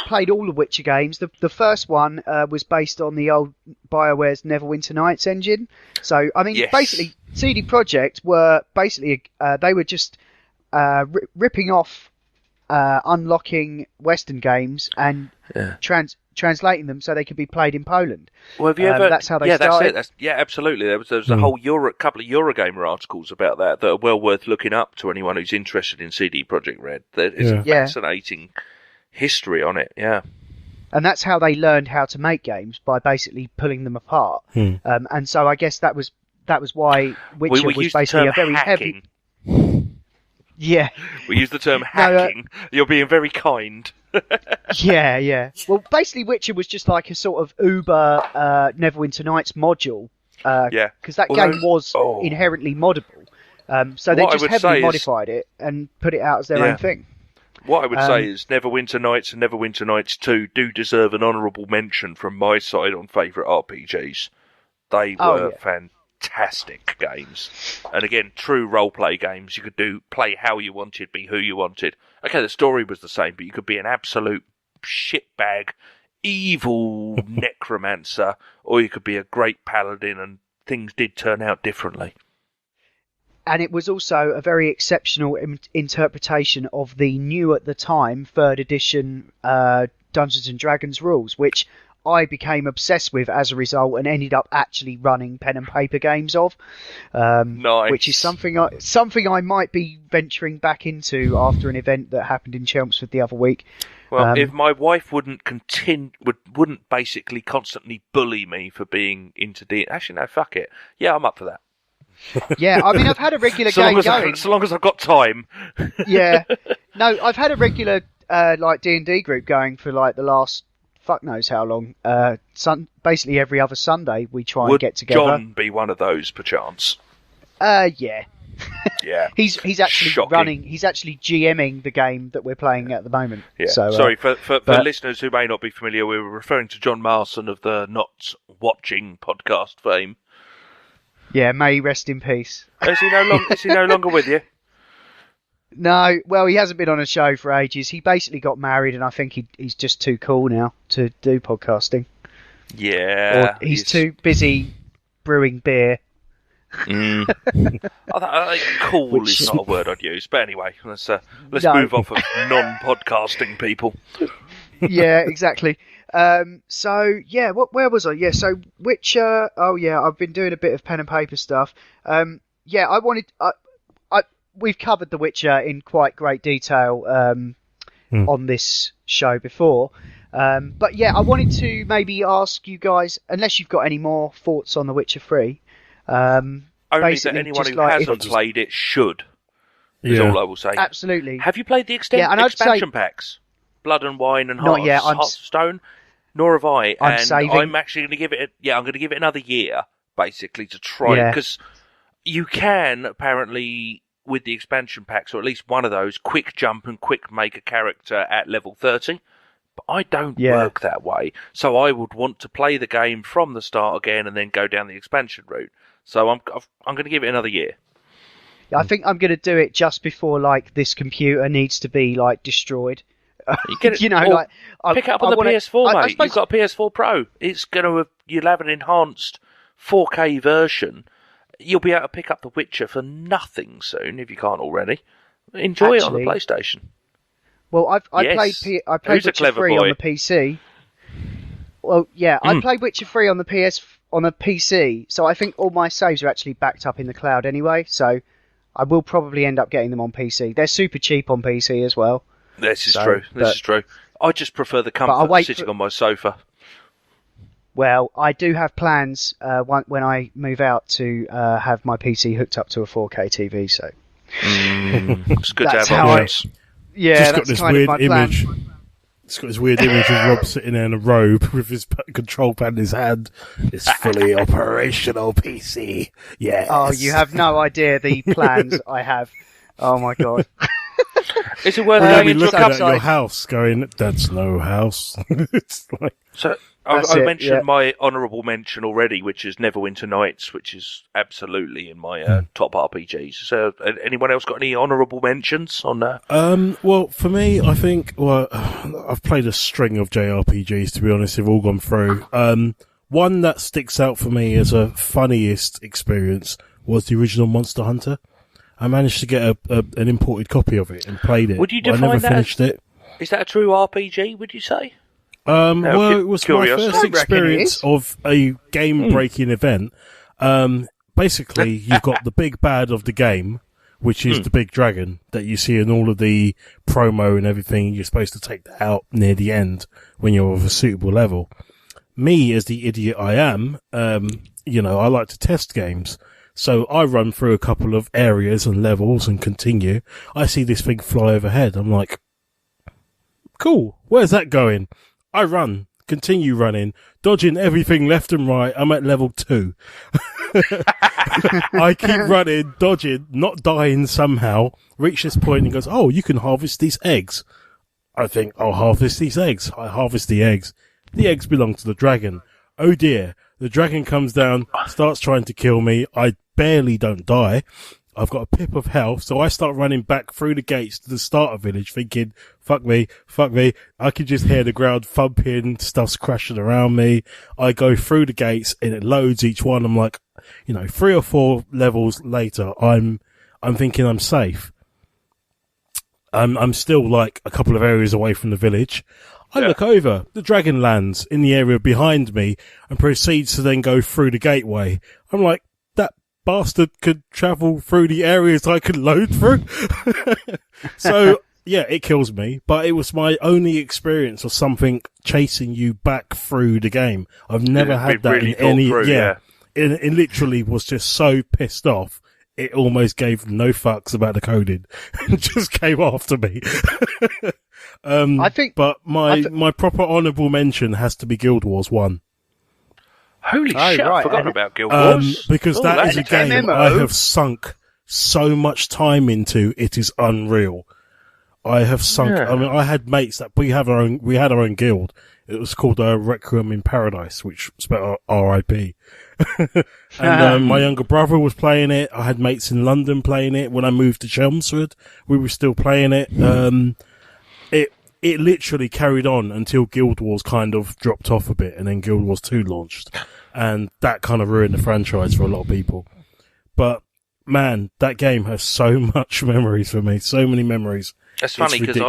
played all the Witcher games. The first one was based on the old BioWare's Neverwinter Nights engine. So, basically, CD Projekt were basically, they were just ripping off unlocking Western games and translating them so they could be played in Poland.
Well, have you ever?
That's how they started.
That's it. Absolutely. There was a whole couple of Eurogamer articles about that are well worth looking up to anyone who's interested in CD Projekt Red. It's a fascinating history on it,
and that's how they learned how to make games, by basically pulling them apart. And so I guess that was why Witcher was basically a very
hacking.
heavy. Yeah,
we use the term hacking. You're being very kind.
yeah. Well, basically, Witcher was just like a sort of Uber Neverwinter Nights module. Because that game was inherently moddable. So they just heavily modified it and put it out as their own thing.
What I would say is Neverwinter Nights and Neverwinter Nights 2 do deserve an honourable mention from my side on favourite RPGs. They were fantastic games. And again, true role-play games. You could play how you wanted, be who you wanted. Okay, the story was the same, but you could be an absolute shitbag, evil necromancer, or you could be a great paladin, and things did turn out differently.
And it was also a very exceptional interpretation of the new at the time 3rd edition Dungeons and Dragons rules, which I became obsessed with as a result and ended up actually running pen and paper games of.
Nice.
Which is something I might be venturing back into after an event that happened in Chelmsford the other week.
Well, if my wife wouldn't basically constantly bully me for being into actually, no, fuck it. Yeah, I'm up for that.
Yeah, I've had a regular game going.
So long as I've got time.
Yeah. No, I've had a regular D&D group going for the last fuck knows how long. Basically every other Sunday we try and get together.
Would John be one of those, perchance?
Yeah.
Yeah.
He's actually
Shocking.
running. He's actually GMing the game that we're playing at the moment.
Yeah.
So,
Sorry for
but-
listeners who may not be familiar. We were referring to John Marson of the Not Watching podcast fame.
Yeah, may he rest in peace.
Is he no longer with you?
No, well, he hasn't been on a show for ages. He basically got married, and I think he's just too cool now to do podcasting.
Yeah.
Or he's too busy brewing beer.
I think cool is not a word I'd use, but anyway, let's
No.
move off of non-podcasting people.
Yeah, exactly. So yeah, where was I? Yeah, so Witcher. Oh yeah, I've been doing a bit of pen and paper stuff. Yeah, I wanted. We've covered The Witcher in quite great detail on this show before. But yeah, I wanted to maybe ask you guys, unless you've got any more thoughts on The Witcher 3.
Only that anyone who hasn't played it should. Is all I will say.
Absolutely.
Have you played the expansion packs? Blood and Wine and
Not yet,
Hearthstone? Nor have I.
I'm saving.
I'm actually going to give it. I'm going to give it another year, basically, to try because you can apparently, with the expansion packs, or at least one of those, quick jump and quick make a character at level 30. But I don't work that way. So I would want to play the game from the start again and then go down the expansion route. So I'm going to give it another year.
I think I'm going to do it just before like this computer needs to be like destroyed.
You get it,
like
pick it up on the PS4, mate. You've got a PS4 Pro. You'll have an enhanced 4K version. You'll be able to pick up The Witcher for nothing soon if you can't already. Enjoy it on the PlayStation.
Well, I played Witcher 3 on the PC. Well, yeah, I played Witcher 3 on the PC, so I think all my saves are actually backed up in the cloud anyway, so I will probably end up getting them on PC. They're super cheap on PC as well.
This is true. I just prefer the comfort of sitting on my sofa.
Well, I do have plans when I move out to have my PC hooked up to a 4K TV, so...
It's good
That's
to have options.
Yeah,
Just got
that's
this
kind
weird
of my plan.
image. It's got this weird image of Rob sitting there in a robe with his control pad in his hand. It's fully operational PC. Yes.
Oh, you have no idea the plans I have. Oh my god.
Is it worth
You'll
going
be
into
looking
a
at
couple?
your house going, that's no house. It's like,
So
That's
I
it,
mentioned
yeah.
my honourable mention already, which is Neverwinter Nights, which is absolutely in my top RPGs. So anyone else got any honourable mentions on that?
well, for me, I think, I've played a string of JRPGs, to be honest, they've all gone through. One that sticks out for me as a funniest experience was the original Monster Hunter. I managed to get an imported copy of it and played it.
Would you
but I
define
never
that
finished it.
Is that a true RPG, would you say?
Well, it was
curious.
my
I
first
reckon it
experience
is.
of a game-breaking event. Basically, you've got the big bad of the game, which is the big dragon that you see in all of the promo and everything. You're supposed to take that out near the end when you're of a suitable level. Me, as the idiot I am, I like to test games. So I run through a couple of areas and levels and continue. I see this thing fly overhead. I'm like, cool, where's that going? I run, continue running, dodging everything left and right. I'm at level 2. I keep running, dodging, not dying somehow, reach this point and goes, oh, you can harvest these eggs. I think, I'll harvest these eggs. I harvest the eggs. The eggs belong to the dragon. Oh dear. The dragon comes down, starts trying to kill me. I barely don't die. I've got a pip of health, so I start running back through the gates to the starter village thinking, fuck me. I can just hear the ground thumping, stuff's crashing around me. I go through the gates and it loads each one. I'm like, 3 or 4 levels later, I'm thinking I'm safe. I'm still like a couple of areas away from the village. I look over, the dragon lands in the area behind me and proceeds to then go through the gateway. I'm like, that bastard could travel through the areas I could load through. So, yeah, it kills me, but it was my only experience of something chasing you back through the game. I've never had that
really
in any,
thought through,
It literally was just so pissed off. It almost gave no fucks about the coding and just came after me.
I think,
but my proper honourable mention has to be Guild Wars 1.
Holy shit,
right.
I've forgotten about Guild Wars.
Because that is a
that's an
game
MMO.
I have sunk so much time into. It is unreal. I have sunk.
Yeah.
I mean, I had mates that we had our own guild. It was called Requiem in Paradise, which spelled R.I.P. And my younger brother was playing it. I had mates in London playing it. When I moved to Chelmsford, we were still playing it. It literally carried on until Guild Wars kind of dropped off a bit, and then Guild Wars 2 launched, and that kind of ruined the franchise for a lot of people. But man, that game has so much memories for me. So many memories.
That's funny because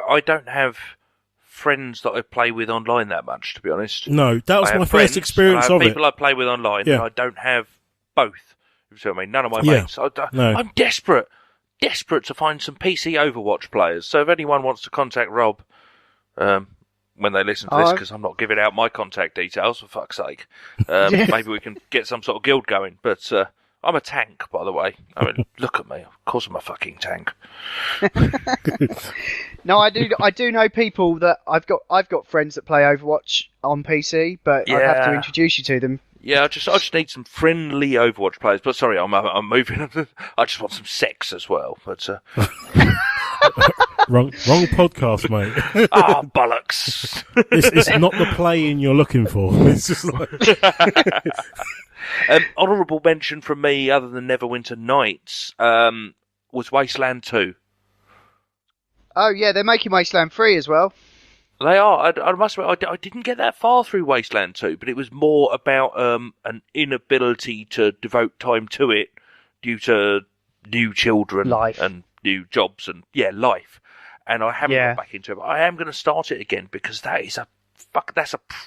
I don't have friends that I play with online that much, to be honest.
No, that was
I have
my
friends,
first experience
and I have
of it.
people I play with online,
Yeah.
and I don't have both. You see what I mean? None of my
Yeah.
mates.
No.
I'm desperate to find some PC Overwatch players. So if anyone wants to contact Rob, when they listen to this, because I'm not giving out my contact details, for fuck's sake, maybe we can get some sort of guild going. But I'm a tank, by the way. I mean, look at me. Of course I'm a fucking tank.
No, I do know people that I've got friends that play Overwatch on PC, but I'd have to introduce you to them.
Yeah, I just need some friendly Overwatch players. But sorry, I'm moving. I just want some sex as well. But
Wrong podcast, mate.
Bollocks!
It's not the play-in you're looking for. It's just like
Honourable mention from me, other than Neverwinter Nights, was Wasteland 2.
Oh yeah, they're making Wasteland 3 as well.
They are. I must admit, I didn't get that far through Wasteland 2, but it was more about an inability to devote time to it due to new children
Life.
and new jobs and life. And I haven't got back into it. But I am going to start it again because that's a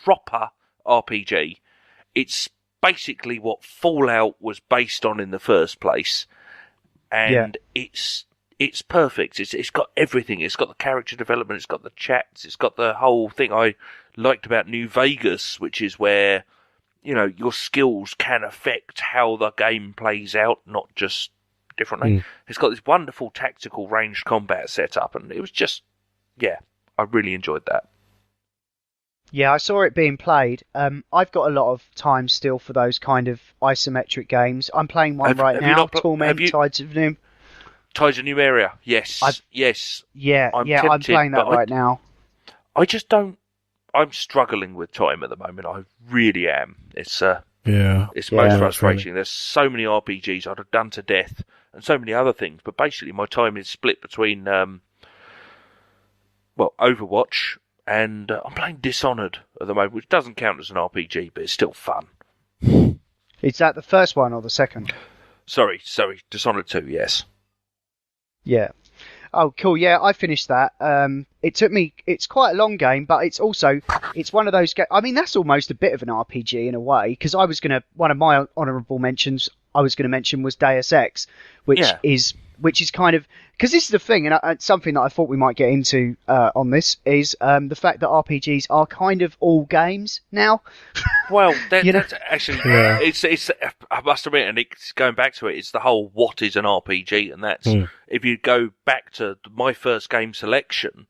proper RPG. It's basically what Fallout was based on in the first place, and it's perfect. It's got everything. It's got the character development. It's got the chats. It's got the whole thing I liked about New Vegas, which is where your skills can affect how the game plays out, not just differently. It's got this wonderful tactical ranged combat setup, and it was just I really enjoyed that.
Yeah, I saw it being played. I've got a lot of time still for those kind of isometric games. I'm playing one right now, Torment, Tides of Doom.
Tides of New Area, yes, yes.
Yeah, I'm playing that right now.
I just don't. I'm struggling with time at the moment. I really am. It's most frustrating. There's so many RPGs I'd have done to death, and so many other things. But basically, my time is split between Overwatch and I'm playing Dishonored at the moment, which doesn't count as an RPG, but it's still fun.
Is that the first one or the second?
Sorry, Dishonored 2, yes.
Yeah. Oh, cool. Yeah, I finished that. It took me. It's quite a long game, but it's one of those games. I mean, that's almost a bit of an RPG in a way, because one of my honourable mentions I was going to mention was Deus Ex, which is kind of, because this is the thing, and something that I thought we might get into on this is the fact that RPGs are kind of all games now.
Well, that's actually, it's. I must admit, and it's going back to it. It's the whole what is an RPG, and that's if you go back to my first game selection,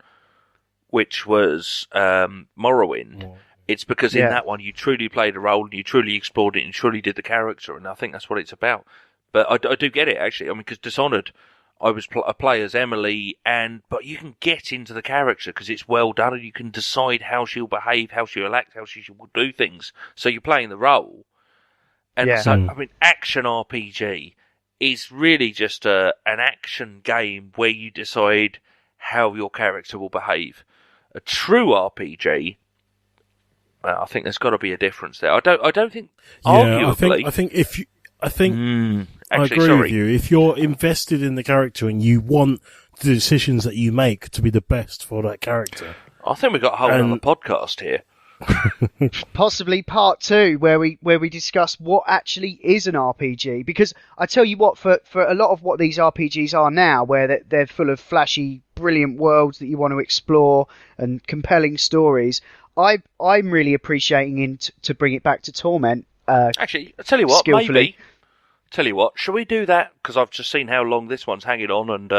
which was Morrowind. It's because in that one you truly played a role, and you truly explored it, and you truly did the character, and I think that's what it's about. But I do get it actually. I mean, because Dishonored, I was a play as Emily, but you can get into the character because it's well done, and you can decide how she'll behave, how she'll act, how she will do things. So you're playing the role, and so I mean, action RPG is really just an action game where you decide how your character will behave. A true RPG, I think there's got to be a difference there. I don't think. Arguably,
I think I agree with you. If you're invested in the character and you want the decisions that you make to be the best for that character,
I think we've got a whole other podcast here.
Possibly part 2, where we discuss what actually is an RPG. Because I tell you what, for a lot of what these RPGs are now, where they're full of flashy, brilliant worlds that you want to explore and compelling stories, I'm really appreciating to bring it back to Torment.
Actually, I tell you what,
skillfully.
maybe. Tell you what, shall we do that? Because I've just seen how long this one's hanging on, and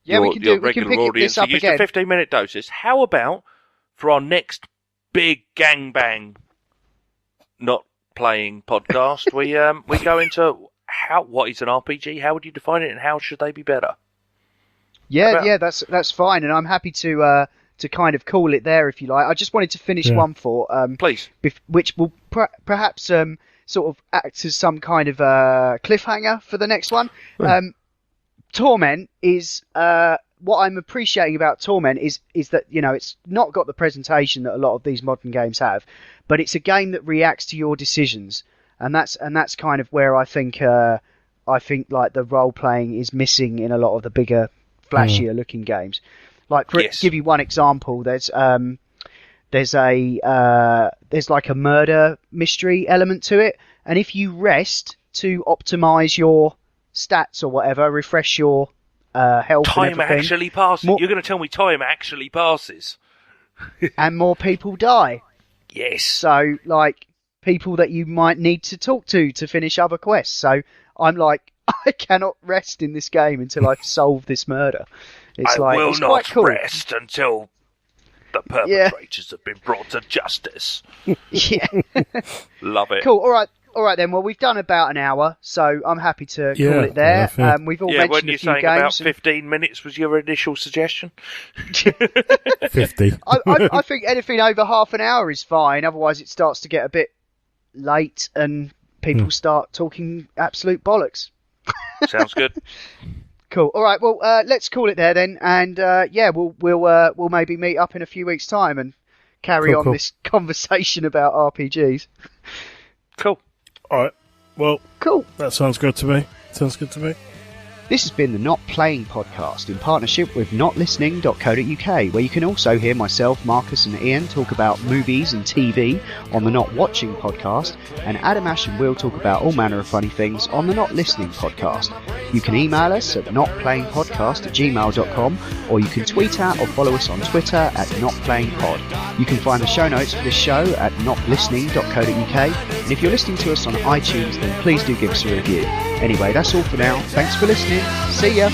we can
your
we can
regular
pick
audience
this up
used
again.
to 15-minute doses. How about for our next big gangbang, not playing podcast, we go into what is an RPG, how would you define it, and how should they be better?
Yeah, that's fine, and I'm happy to kind of call it there if you like. I just wanted to finish one thought,
please,
which will perhaps sort of act as some kind of cliffhanger for the next one. Torment is what I'm appreciating about Torment is that, you know, it's not got the presentation that a lot of these modern games have, but it's a game that reacts to your decisions, and that's kind of where I think like the role playing is missing in a lot of the bigger, flashier looking games. Like to give you one example, there's like a murder mystery element to it, and if you rest to optimize your stats or whatever, refresh your health,
time actually passes. You're going to tell me time actually passes,
and more people die.
Yes.
So, like, people that you might need to talk to finish other quests. So I'm like, I cannot rest in this game until I've solved this murder. It's
will not
quite cool.
rest until the perpetrators have been brought to justice.
Yeah.
Love it.
Cool. All right then. Well, we've done about an hour, so I'm happy to call it there. We've all mentioned a few games.
About 15 minutes was your initial suggestion?
50.
I think anything over half an hour is fine. Otherwise, it starts to get a bit late and people start talking absolute bollocks.
Sounds good.
Cool. All right. Well, let's call it there then, and we'll maybe meet up in a few weeks' time and carry on this conversation about RPGs.
Cool.
All right. Well,
cool.
That sounds good to me.
This has been the Not Playing podcast in partnership with notlistening.co.uk, where you can also hear myself, Marcus and Ian talk about movies and TV on the Not Watching podcast, and Adam, Ash and Will talk about all manner of funny things on the Not Listening podcast. You can email us at notplayingpodcast@gmail.com, or you can tweet at or follow us on Twitter at notplayingpod. You can find the show notes for this show at notlistening.co.uk, and if you're listening to us on iTunes, then please do give us a review. Anyway, that's all for now. Thanks for listening. See ya.